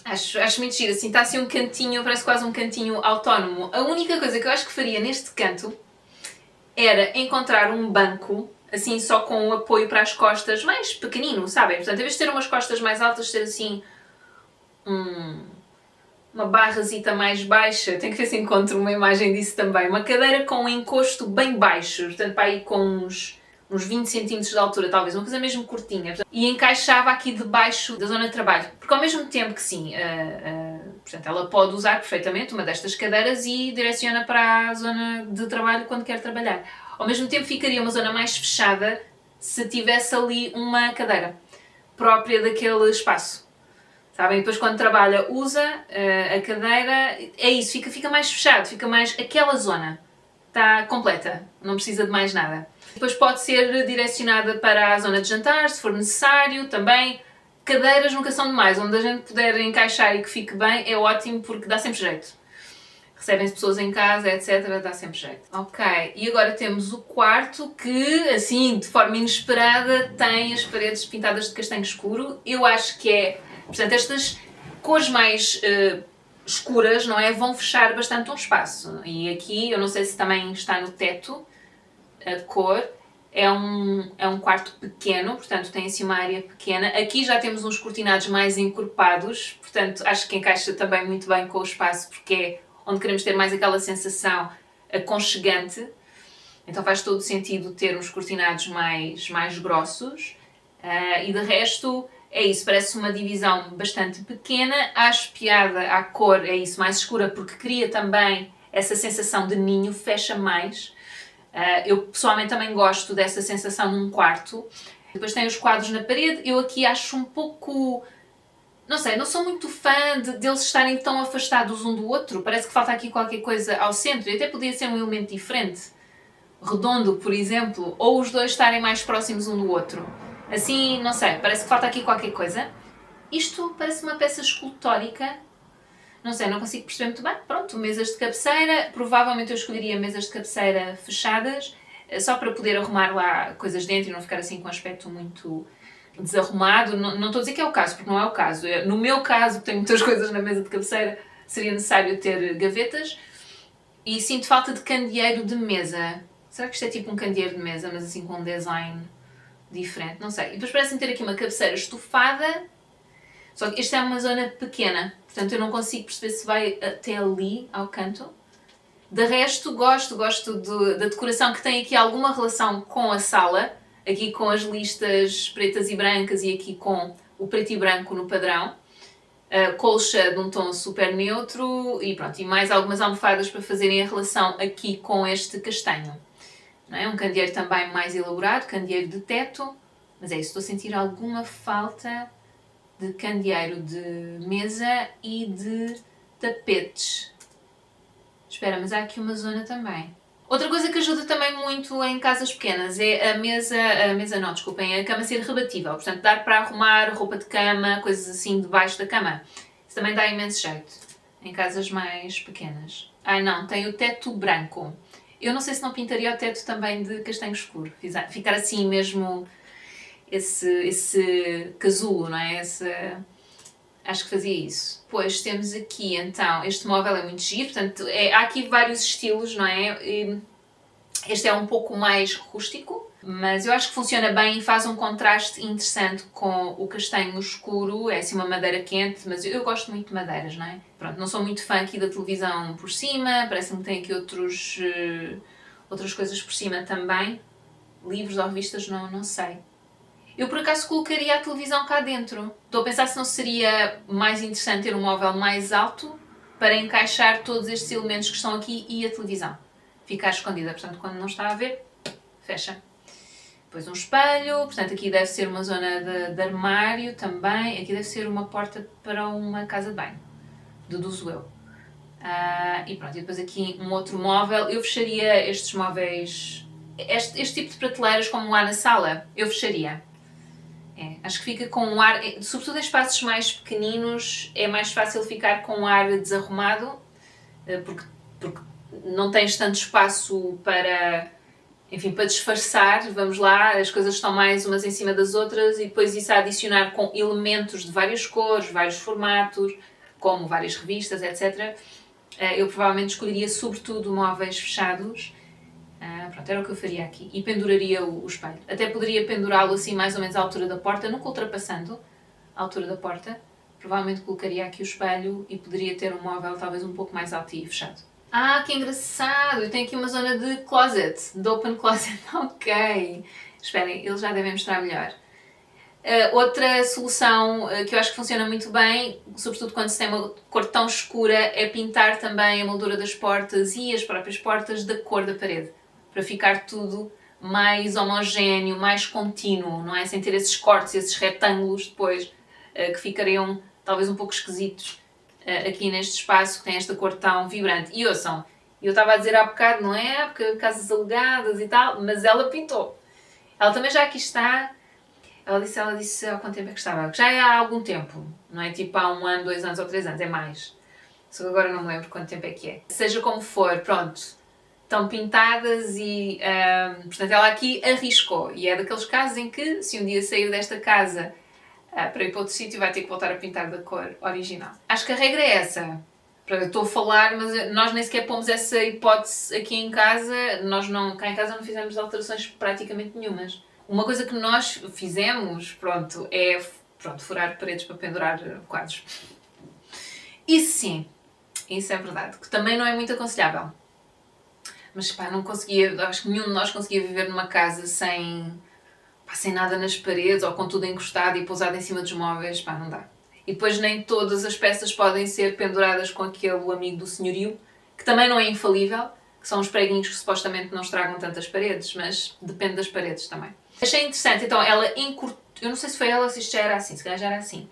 Acho muito giro, assim, está assim um cantinho, parece quase um cantinho autónomo. A única coisa que eu acho que faria neste canto era encontrar um banco, assim, só com o apoio para as costas, mais pequenino, sabem? Portanto, em vez de ter umas costas mais altas, ter assim uma barrazita mais baixa, tenho que ver se encontro uma imagem disso também, uma cadeira com um encosto bem baixo, portanto para aí com uns 20 cm de altura talvez, uma coisa mesmo curtinha, e encaixava aqui debaixo da zona de trabalho, porque ao mesmo tempo que sim, portanto ela pode usar perfeitamente uma destas cadeiras e direciona para a zona de trabalho quando quer trabalhar. Ao mesmo tempo ficaria uma zona mais fechada se tivesse ali uma cadeira própria daquele espaço. Sabem? Depois quando trabalha usa a cadeira, é isso, fica mais fechado, fica mais aquela zona. Está completa, não precisa de mais nada. Depois pode ser direcionada para a zona de jantar, se for necessário, também. Cadeiras nunca são demais, onde a gente puder encaixar e que fique bem é ótimo porque dá sempre jeito. Recebem-se pessoas em casa, etc, dá sempre jeito. Ok, e agora temos o quarto que, assim, de forma inesperada, tem as paredes pintadas de castanho escuro. Eu acho que é... Portanto, estas cores mais escuras, não é? Vão fechar bastante um espaço. E aqui, eu não sei se também está no teto, a cor. É um quarto pequeno, portanto tem assim uma área pequena. Aqui já temos uns cortinados mais encorpados, portanto acho que encaixa também muito bem com o espaço, porque é onde queremos ter mais aquela sensação aconchegante. Então faz todo o sentido ter uns cortinados mais grossos. E de resto... É isso, parece uma divisão bastante pequena. Acho piada à cor, é isso, mais escura, porque cria também essa sensação de ninho, fecha mais. Eu pessoalmente também gosto dessa sensação num quarto. Depois tem os quadros na parede. Eu aqui acho um pouco Não sei, não sou muito fã deles estarem tão afastados um do outro. Parece que falta aqui qualquer coisa ao centro. E até podia ser um elemento diferente. Redondo, por exemplo. Ou os dois estarem mais próximos um do outro. Assim, não sei, parece que falta aqui qualquer coisa. Isto parece uma peça escultórica. Não sei, não consigo perceber muito bem. Pronto, mesas de cabeceira. Provavelmente eu escolheria mesas de cabeceira fechadas. Só para poder arrumar lá coisas dentro e não ficar assim com um aspecto muito desarrumado. Não, não estou a dizer que é o caso, porque não é o caso. No meu caso, que tenho muitas coisas na mesa de cabeceira, seria necessário ter gavetas. E sinto falta de candeeiro de mesa. Será que isto é tipo um candeeiro de mesa, mas assim com um design diferente? Não sei. E depois parece-me ter aqui uma cabeceira estofada. Só que esta é uma zona pequena. Portanto, eu não consigo perceber se vai até ali, ao canto. De resto, gosto da decoração que tem aqui alguma relação com a sala. Aqui com as listas pretas e brancas e aqui com o preto e branco no padrão. Colcha de um tom super neutro e pronto, e mais algumas almofadas para fazerem a relação aqui com este castanho. Não é? Um candeeiro também mais elaborado, candeeiro de teto, mas é isso, estou a sentir alguma falta de candeeiro de mesa e de tapetes. Espera, mas há aqui uma zona também. Outra coisa que ajuda também muito em casas pequenas é a cama ser rebatível, portanto dar para arrumar roupa de cama, coisas assim debaixo da cama. Isso também dá imenso jeito em casas mais pequenas. Ai não, tem o teto branco. Eu não sei se não pintaria o teto também de castanho escuro, ficar assim mesmo esse casulo, não é? Acho que fazia isso. Depois temos aqui, então, este móvel é muito giro, portanto, há aqui vários estilos, não é? Este é um pouco mais rústico, mas eu acho que funciona bem e faz um contraste interessante com o castanho escuro. É assim uma madeira quente, mas eu gosto muito de madeiras, não é? Pronto, não sou muito fã aqui da televisão por cima, parece-me que tem aqui outras coisas por cima também. Livros ou revistas, não sei. Eu por acaso colocaria a televisão cá dentro. Estou a pensar se não seria mais interessante ter um móvel mais alto para encaixar todos estes elementos que estão aqui e a televisão. Ficar escondida, portanto quando não está a ver, fecha. Depois um espelho, portanto aqui deve ser uma zona de armário também. Aqui deve ser uma porta para uma casa de banho, deduzo eu. E pronto, e depois aqui um outro móvel. Eu fecharia estes móveis, este tipo de prateleiras como lá na sala, eu fecharia. Acho que fica com um ar, sobretudo em espaços mais pequeninos, é mais fácil ficar com um ar desarrumado, porque não tens tanto espaço para disfarçar, vamos lá, as coisas estão mais umas em cima das outras e depois isso a adicionar com elementos de várias cores, vários formatos, como várias revistas, etc. Eu provavelmente escolheria sobretudo móveis fechados. Pronto, era o que eu faria aqui. E penduraria o espelho. Até poderia pendurá-lo assim mais ou menos à altura da porta, nunca ultrapassando a altura da porta. Provavelmente colocaria aqui o espelho e poderia ter um móvel talvez um pouco mais alto e fechado. Que engraçado! Eu tenho aqui uma zona de closet, de open closet. Ok. Esperem, eles já devem mostrar melhor. Outra solução que eu acho que funciona muito bem, sobretudo quando se tem uma cor tão escura, é pintar também a moldura das portas e as próprias portas da cor da parede, para ficar tudo mais homogéneo, mais contínuo, não é? Sem ter esses cortes, esses retângulos depois, que ficariam talvez um pouco esquisitos aqui neste espaço que tem esta cor tão vibrante. E ouçam, eu estava a dizer há bocado, não é? Porque casas alugadas e tal, mas ela pintou. Ela também já aqui está. Ela disse há quanto tempo é que estava? Já é há algum tempo, não é tipo há 1 ano, 2 anos ou 3 anos, é mais. Só que agora não me lembro quanto tempo é que é. Seja como for, pronto, estão pintadas e, portanto, ela aqui arriscou. E é daqueles casos em que, se um dia sair desta casa para ir para outro sítio, vai ter que voltar a pintar da cor original. Acho que a regra é essa. Eu estou a falar, mas nós nem sequer pomos essa hipótese aqui em casa. Cá em casa não fizemos alterações praticamente nenhumas. Uma coisa que nós fizemos, é furar paredes para pendurar quadros. Isso sim, isso é verdade, que também não é muito aconselhável. Mas não conseguia, acho que nenhum de nós conseguia viver numa casa sem nada nas paredes ou com tudo encostado e pousado em cima dos móveis, não dá. E depois nem todas as peças podem ser penduradas com aquele amigo do senhorio, que também não é infalível, que são os preguinhos que supostamente não estragam tantas paredes, mas depende das paredes também. Achei interessante, então ela encurtou, eu não sei se foi ela ou se isto já era assim, se calhar já era assim.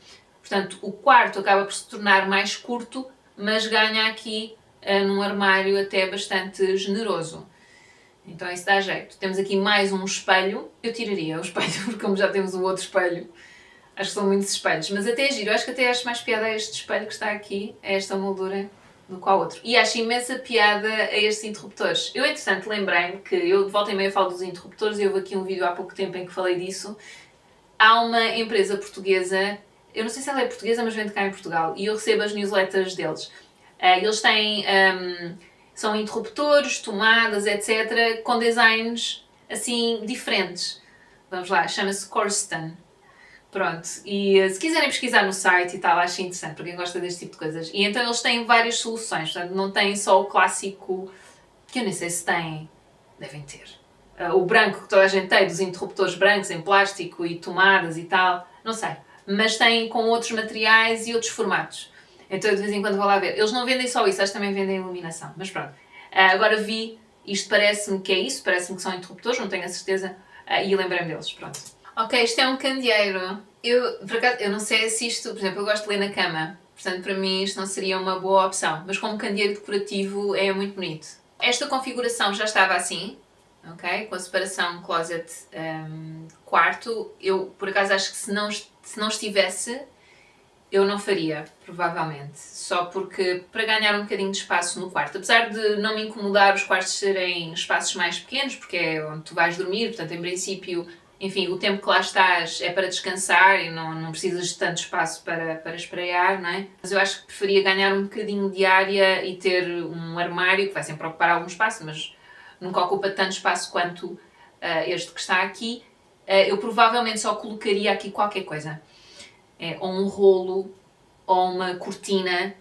Portanto, o quarto acaba por se tornar mais curto, mas ganha aqui num armário até bastante generoso. Então isso dá jeito. Temos aqui mais um espelho. Eu tiraria o espelho, porque como já temos o outro espelho, acho que são muitos espelhos. Mas até é giro. Eu acho que até acho mais piada a este espelho que está aqui, a esta moldura, do que ao outro. E acho imensa piada a estes interruptores. Eu, entretanto, lembrei-me que eu de volta e meia falo dos interruptores e houve aqui um vídeo há pouco tempo em que falei disso. Há uma empresa portuguesa, eu não sei se ela é portuguesa, mas vende cá em Portugal, e eu recebo as newsletters deles. Eles têm, são interruptores, tomadas, etc., com designs assim diferentes. Vamos lá, chama-se Corsten. Pronto, e se quiserem pesquisar no site e tal, acho interessante para quem gosta deste tipo de coisas. E então eles têm várias soluções, portanto não têm só o clássico, que eu nem sei se têm, devem ter. O branco que toda a gente tem, dos interruptores brancos em plástico e tomadas e tal, não sei. Mas têm com outros materiais e outros formatos. Então eu de vez em quando vou lá ver. Eles não vendem só isso, acho que também vendem iluminação, mas pronto. Agora vi, isto parece-me que é isso, parece-me que são interruptores, não tenho a certeza, e lembrei-me deles, pronto. Ok, isto é um candeeiro. Por acaso, eu não sei se isto, por exemplo, eu gosto de ler na cama, portanto para mim isto não seria uma boa opção, mas como candeeiro decorativo é muito bonito. Esta configuração já estava assim, ok? Com a separação closet-quarto. Eu, por acaso, acho que se não estivesse, eu não faria, provavelmente. Só porque, para ganhar um bocadinho de espaço no quarto. Apesar de não me incomodar os quartos serem espaços mais pequenos, porque é onde tu vais dormir, portanto, em princípio, enfim, o tempo que lá estás é para descansar e não precisas de tanto espaço para espreiar, não é? Mas eu acho que preferia ganhar um bocadinho de área e ter um armário, que vai sempre ocupar algum espaço, mas nunca ocupa tanto espaço quanto este que está aqui. Eu provavelmente só colocaria aqui qualquer coisa. Ou um rolo, ou uma cortina,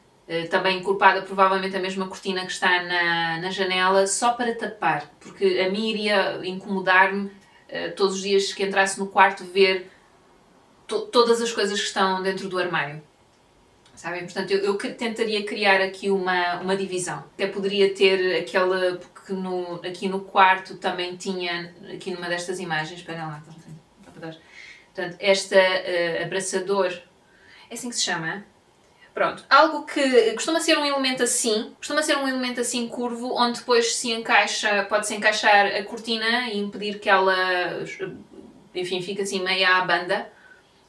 também encorpada, provavelmente a mesma cortina que está na janela, só para tapar, porque a mim iria incomodar-me todos os dias que entrasse no quarto ver todas as coisas que estão dentro do armário. Sabem? Portanto, eu tentaria criar aqui uma divisão. Até poderia ter aquela, porque aqui no quarto também tinha, aqui numa destas imagens, espera lá, portanto, este abraçador, é assim que se chama? Pronto, algo que costuma ser um elemento assim curvo, onde depois se encaixa, pode-se encaixar a cortina e impedir que ela, enfim, fique assim meia à banda.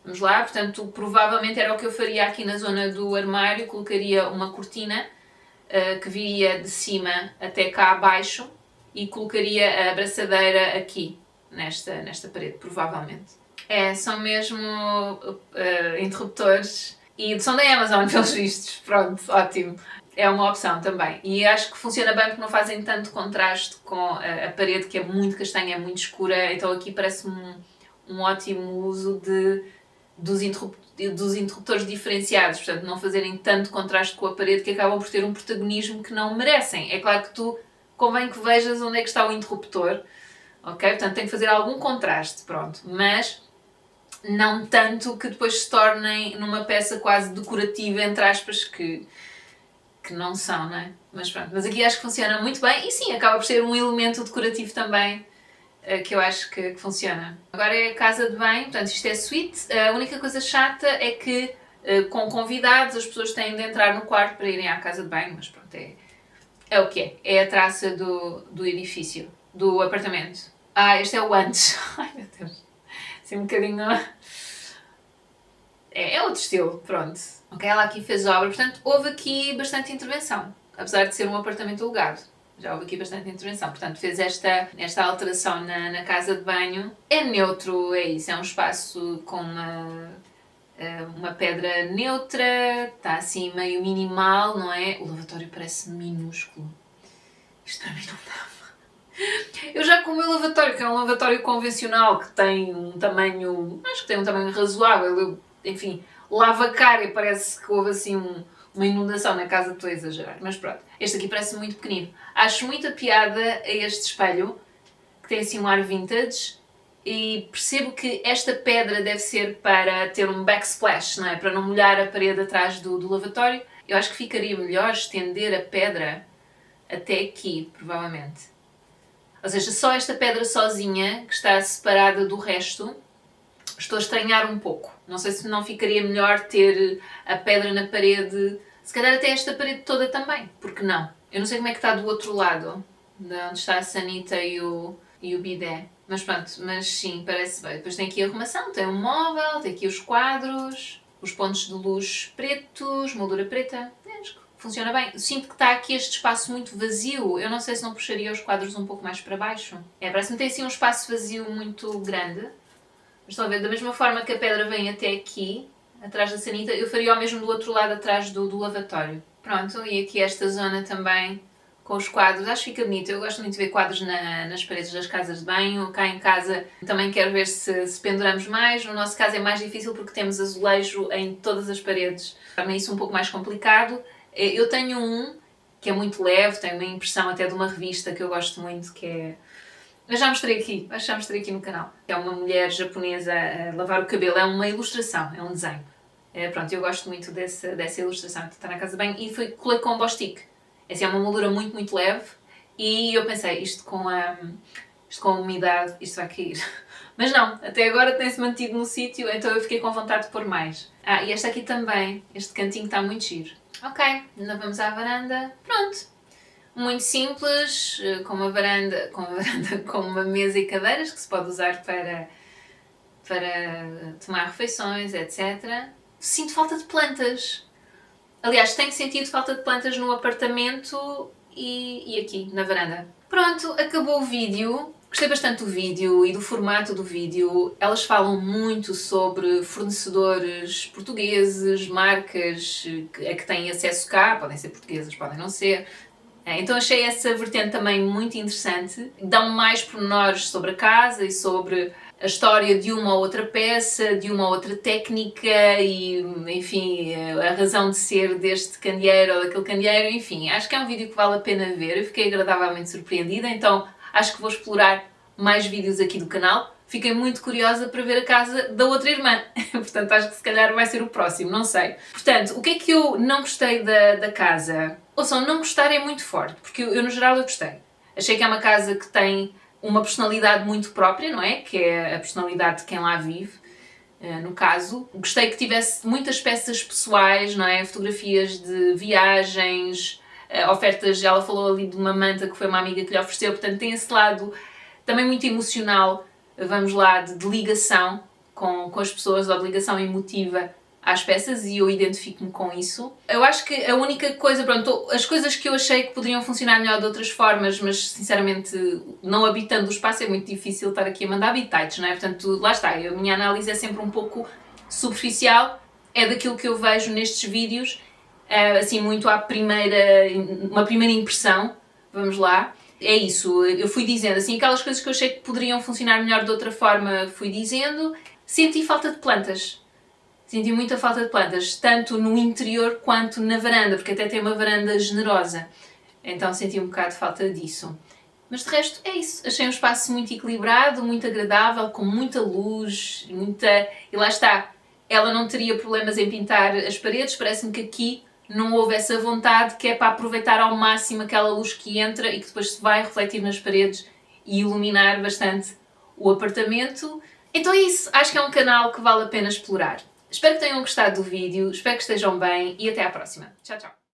Vamos lá, portanto, provavelmente era o que eu faria aqui na zona do armário, colocaria uma cortina que viria de cima até cá abaixo e colocaria a abraçadeira aqui, nesta parede, provavelmente. São mesmo interruptores e são da Amazon, pelos vistos. Pronto, ótimo. É uma opção também. E acho que funciona bem porque não fazem tanto contraste com a parede, que é muito castanha, é muito escura. Então aqui parece-me um ótimo uso dos interruptores diferenciados. Portanto, não fazerem tanto contraste com a parede que acabam por ter um protagonismo que não merecem. É claro que tu convém que vejas onde é que está o interruptor. Ok? Portanto, tem que fazer algum contraste, pronto. Mas não tanto que depois se tornem numa peça quase decorativa, entre aspas, que não são, não é? Mas pronto, mas aqui acho que funciona muito bem e sim, acaba por ser um elemento decorativo também que eu acho que funciona. Agora é a casa de banho, portanto isto é suíte. A única coisa chata é que com convidados as pessoas têm de entrar no quarto para irem à casa de banho, mas pronto, é o que é. É a traça do edifício, do apartamento. Este é o antes. Ai meu Deus. Assim um bocadinho... É outro estilo, pronto. Ok, ela aqui fez obra, portanto houve aqui bastante intervenção. Apesar de ser um apartamento alugado. Já houve aqui bastante intervenção. Portanto, fez esta alteração na casa de banho. É neutro, é isso. É um espaço com uma pedra neutra. Está assim meio minimal, não é? O lavatório parece minúsculo. Isto para mim não dava. Eu já com o meu lavatório, que é um lavatório convencional, que tem um tamanho... Acho que tem um tamanho razoável. Enfim, lava a cara e parece que houve assim uma inundação na casa, estou a exagerar, mas pronto. Este aqui parece muito pequenino. Acho muita piada a este espelho, que tem assim um ar vintage, e percebo que esta pedra deve ser para ter um backsplash, não é? Para não molhar a parede atrás do lavatório. Eu acho que ficaria melhor estender a pedra até aqui, provavelmente. Ou seja, só esta pedra sozinha, que está separada do resto, estou a estranhar um pouco. Não sei se não ficaria melhor ter a pedra na parede, se calhar até esta parede toda também, porque não? Eu não sei como é que está do outro lado, de onde está a sanita e o bidé. Mas pronto, mas sim, parece bem. Depois tem aqui a arrumação, tem um móvel, tem aqui os quadros, os pontos de luz pretos, moldura preta. Acho que funciona bem. Sinto que está aqui este espaço muito vazio. Eu não sei se não puxaria os quadros um pouco mais para baixo. Parece-me ter assim um espaço vazio muito grande. Mas estão a ver, da mesma forma que a pedra vem até aqui, atrás da sanita, eu faria o mesmo do outro lado, atrás do lavatório. Pronto, e aqui esta zona também com os quadros, acho que fica bonito. Eu gosto muito de ver quadros nas paredes das casas de banho. Cá em casa também quero ver se penduramos mais. No nosso caso é mais difícil porque temos azulejo em todas as paredes. Torna isso um pouco mais complicado. Eu tenho um que é muito leve, tem uma impressão até de uma revista que eu gosto muito, que é... Eu já mostrei aqui, acho que já mostrei aqui no canal. É uma mulher japonesa a lavar o cabelo, é uma ilustração, é um desenho. Pronto, eu gosto muito dessa ilustração que está na casa de banho e colei com Bostik. Essa é uma moldura muito, muito leve e eu pensei, isto com a umidade, isto vai cair. Mas não, até agora tem-se mantido no sítio, então eu fiquei com vontade de pôr mais. E esta aqui também, este cantinho está muito giro. Ok, ainda vamos à varanda. Pronto. Muito simples, com uma mesa e cadeiras que se pode usar para tomar refeições, etc. Sinto falta de plantas. Aliás, tenho sentido falta de plantas no apartamento e aqui, na varanda. Pronto, acabou o vídeo. Gostei bastante do vídeo e do formato do vídeo. Elas falam muito sobre fornecedores portugueses, marcas a que têm acesso cá, podem ser portuguesas, podem não ser. Então achei essa vertente também muito interessante. Dão mais pormenores sobre a casa e sobre a história de uma ou outra peça, de uma ou outra técnica e, enfim, a razão de ser deste candeeiro ou daquele candeeiro, enfim. Acho que é um vídeo que vale a pena ver. Eu fiquei agradavelmente surpreendida, então acho que vou explorar mais vídeos aqui do canal. Fiquei muito curiosa para ver a casa da outra irmã. Portanto, acho que se calhar vai ser o próximo, não sei. Portanto, o que é que eu não gostei da casa? Ouçam, não gostar é muito forte, porque eu no geral eu gostei. Achei que é uma casa que tem uma personalidade muito própria, não é? Que é a personalidade de quem lá vive, no caso. Gostei que tivesse muitas peças pessoais, não é? Fotografias de viagens, ofertas, ela falou ali de uma manta que foi uma amiga que lhe ofereceu, portanto tem esse lado também muito emocional, vamos lá, de ligação com as pessoas, ou de ligação emotiva às peças, e eu identifico-me com isso. Eu acho que a única coisa, pronto, as coisas que eu achei que poderiam funcionar melhor de outras formas, mas sinceramente, não habitando o espaço, é muito difícil estar aqui a mandar bitites, não é? Portanto, lá está, a minha análise é sempre um pouco superficial, é daquilo que eu vejo nestes vídeos, assim, muito uma primeira impressão, vamos lá. É isso, eu fui dizendo, assim, aquelas coisas que eu achei que poderiam funcionar melhor de outra forma, fui dizendo. Senti falta de plantas. Senti muita falta de plantas, tanto no interior quanto na varanda, porque até tem uma varanda generosa. Então senti um bocado de falta disso. Mas de resto é isso. Achei um espaço muito equilibrado, muito agradável, com muita luz, E lá está, ela não teria problemas em pintar as paredes, parece-me que aqui não houve essa vontade, que é para aproveitar ao máximo aquela luz que entra e que depois se vai refletir nas paredes e iluminar bastante o apartamento. Então é isso, acho que é um canal que vale a pena explorar. Espero que tenham gostado do vídeo, espero que estejam bem e até à próxima. Tchau, tchau!